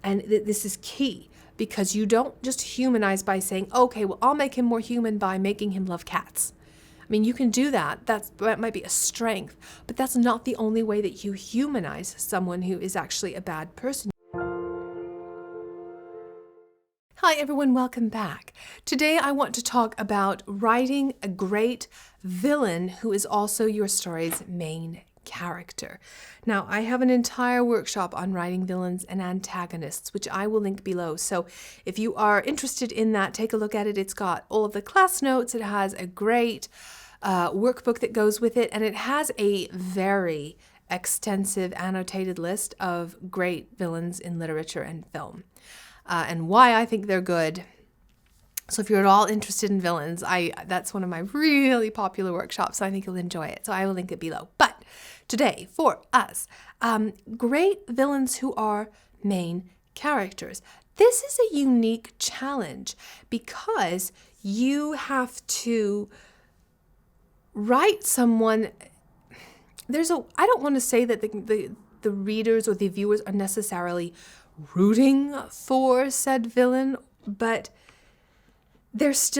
And this is key, because you don't just humanize by saying, okay, well, I'll make him more human by making him love cats. I mean, you can do that. That might be a strength, but that's not the only way that you humanize someone who is actually a bad person. Hi everyone, welcome back. Today I want to talk about writing a great villain who is also your story's main character. Now, I have an entire workshop on writing villains and antagonists, which I will link below. So if you are interested in that, take a look at it. It's got all of the class notes. It has a great workbook that goes with it, and it has a very extensive annotated list of great villains in literature and film. And why I think they're good. So if you're at all interested in villains, that's one of my really popular workshops, so I think you'll enjoy it. So I will link it below. But today, for us, great villains who are main characters. This is a unique challenge because you have to write someone. I don't want to say that the readers or the viewers are necessarily rooting for said villain, but there has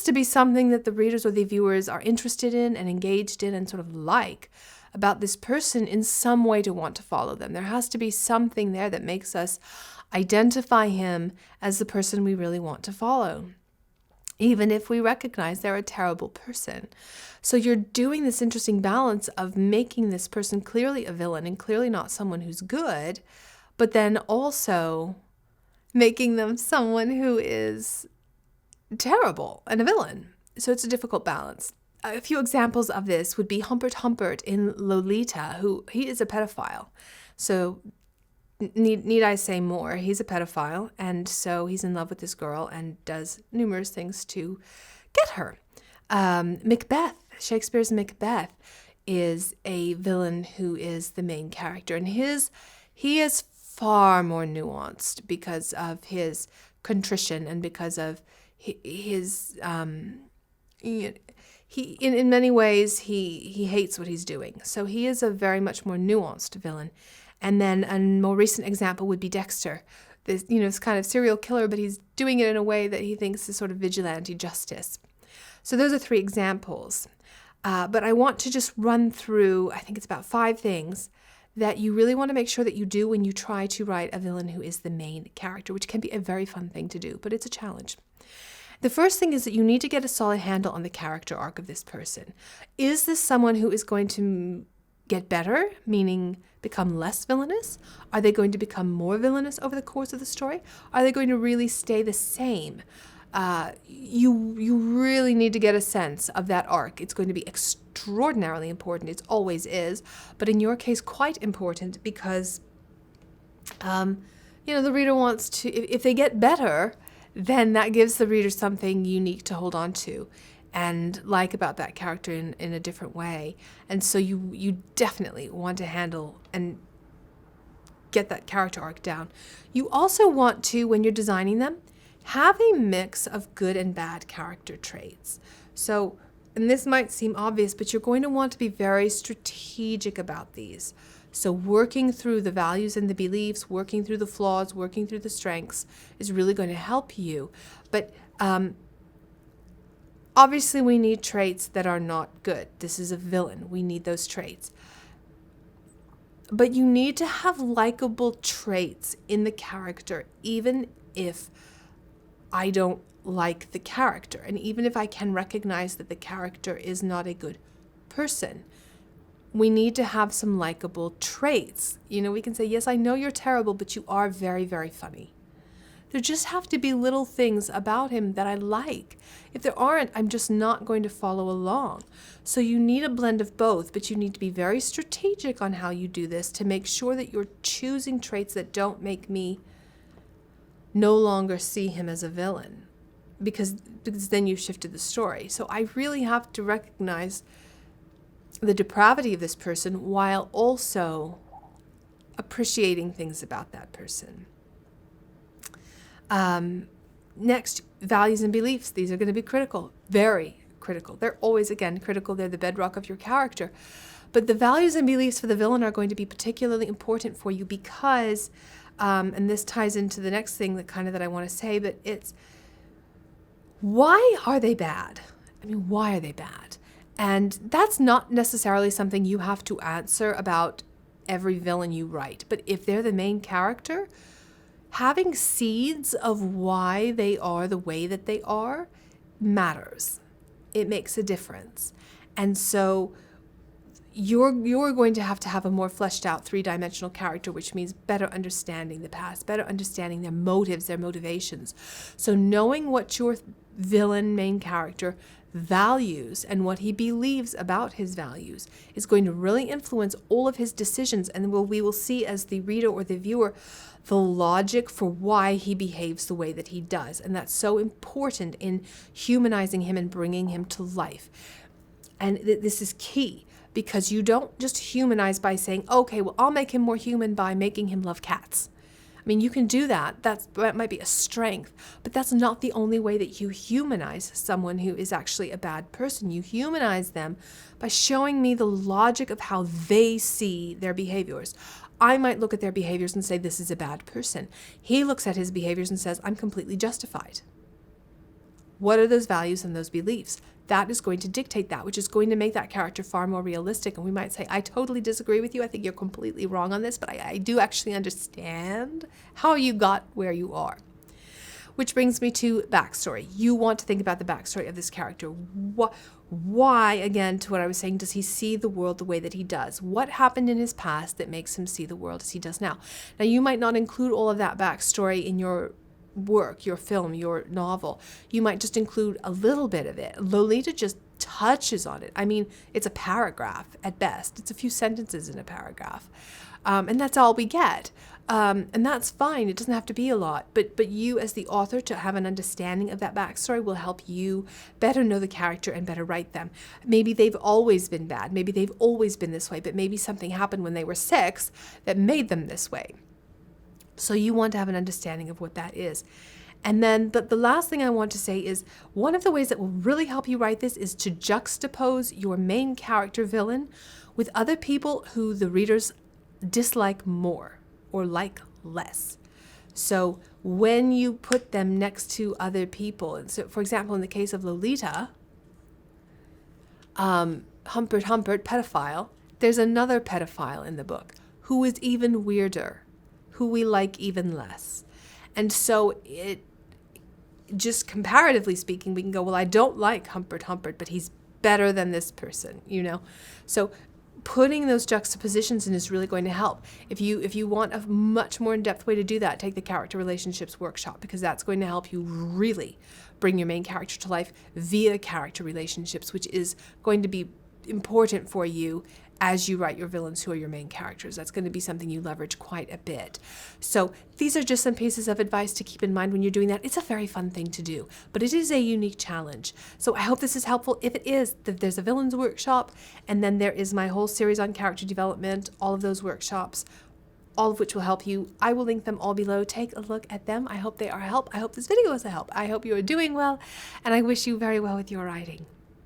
to be something that the readers or the viewers are interested in and engaged in and sort of like about this person in some way to want to follow them. There has to be something there that makes us identify him as the person we really want to follow, even if we recognize they're a terrible person. So you're doing this interesting balance of making this person clearly a villain and clearly not someone who's good, but then also making them someone who is terrible and a villain. So it's a difficult balance. A few examples of this would be Humpert Humpert in Lolita, he is a pedophile. So need I say more? He's a pedophile, and so he's in love with this girl and does numerous things to get her. Macbeth, Shakespeare's Macbeth, is a villain who is the main character, and he is far more nuanced because of his contrition and because of his in many ways he hates what he's doing. So he is a very much more nuanced villain. And then a more recent example would be Dexter. This kind of serial killer, but he's doing it in a way that he thinks is sort of vigilante justice. So those are 3 examples. But I want to just run through, I think it's about 5 things that you really want to make sure that you do when you try to write a villain who is the main character, which can be a very fun thing to do, but it's a challenge. The first thing is that you need to get a solid handle on the character arc of this person. Is this someone who is going to get better, meaning become less villainous? Are they going to become more villainous over the course of the story? Are they going to really stay the same? You really need to get a sense of that arc. It's going to be extraordinarily important. It always is, but in your case, quite important because, the reader wants to, if they get better, then that gives the reader something unique to hold on to and like about that character in a different way. And so you definitely want to handle and get that character arc down. You also want to, when you're designing them, have a mix of good and bad character traits. So, and this might seem obvious, but you're going to want to be very strategic about these. So working through the values and the beliefs, working through the flaws, working through the strengths is really going to help you. But obviously we need traits that are not good. This is a villain. We need those traits. But you need to have likable traits in the character, even if I don't like the character, and even if I can recognize that the character is not a good person. We need to have some likable traits. We can say, yes, I know you're terrible, but you are very, very funny. There just have to be little things about him that I like. If there aren't, I'm just not going to follow along. So you need a blend of both, but you need to be very strategic on how you do this to make sure that you're choosing traits that don't make me no longer see him as a villain, because then you've shifted the story. So I really have to recognize the depravity of this person while also appreciating things about that person. Next, values and beliefs. These are going to be critical, very critical. They're always, again, critical. They're the bedrock of your character. But the values and beliefs for the villain are going to be particularly important for you because, and this ties into the next thing that I want to say, but it's, why are they bad? I mean, why are they bad? And that's not necessarily something you have to answer about every villain you write. But if they're the main character, having seeds of why they are the way that they are matters. It makes a difference. And so you're going to have a more fleshed out three-dimensional character, which means better understanding the past, better understanding their motives, their motivations. So knowing what your villain main character values and what he believes about his values is going to really influence all of his decisions, and we will see as the reader or the viewer the logic for why he behaves the way that he does. And that's so important in humanizing him and bringing him to life. And this is key, because you don't just humanize by saying, okay, well, I'll make him more human by making him love cats. I mean, you can do that. That might be a strength, but that's not the only way that you humanize someone who is actually a bad person. You humanize them by showing me the logic of how they see their behaviors. I might look at their behaviors and say, this is a bad person. He looks at his behaviors and says, I'm completely justified. What are those values and those beliefs? That is going to dictate that, which is going to make that character far more realistic. And we might say, I totally disagree with you. I think you're completely wrong on this, but I do actually understand how you got where you are. Which brings me to backstory. You want to think about the backstory of this character. Why, again, to what I was saying, does he see the world the way that he does? What happened in his past that makes him see the world as he does now? Now, you might not include all of that backstory in your work, your film, your novel. You might just include a little bit of it. Lolita just touches on it. I mean, it's a paragraph at best. It's a few sentences in a paragraph. And that's all we get. And that's fine. It doesn't have to be a lot. But you as the author, to have an understanding of that backstory will help you better know the character and better write them. Maybe they've always been bad. Maybe they've always been this way. But maybe something happened when they were 6 that made them this way. So you want to have an understanding of what that is. And then the last thing I want to say is, one of the ways that will really help you write this is to juxtapose your main character villain with other people who the readers dislike more or like less. So when you put them next to other people, and so for example, in the case of Lolita, Humpert, pedophile, there's another pedophile in the book who is even weirder, who we like even less. And so it, just comparatively speaking, we can go, well, I don't like Humpert, but he's better than this person, you know? So putting those juxtapositions in is really going to help. If you want a much more in-depth way to do that, take the character relationships workshop, because that's going to help you really bring your main character to life via character relationships, which is going to be important for you as you write your villains who are your main characters. That's going to be something you leverage quite a bit. So these are just some pieces of advice to keep in mind when you're doing that. It's a very fun thing to do, but it is a unique challenge. So I hope this is helpful. If it is, there's a villains workshop, and then there is my whole series on character development, all of those workshops, all of which will help you. I will link them all below. Take a look at them. I hope they are a help. I hope this video was a help. I hope you are doing well, and I wish you very well with your writing.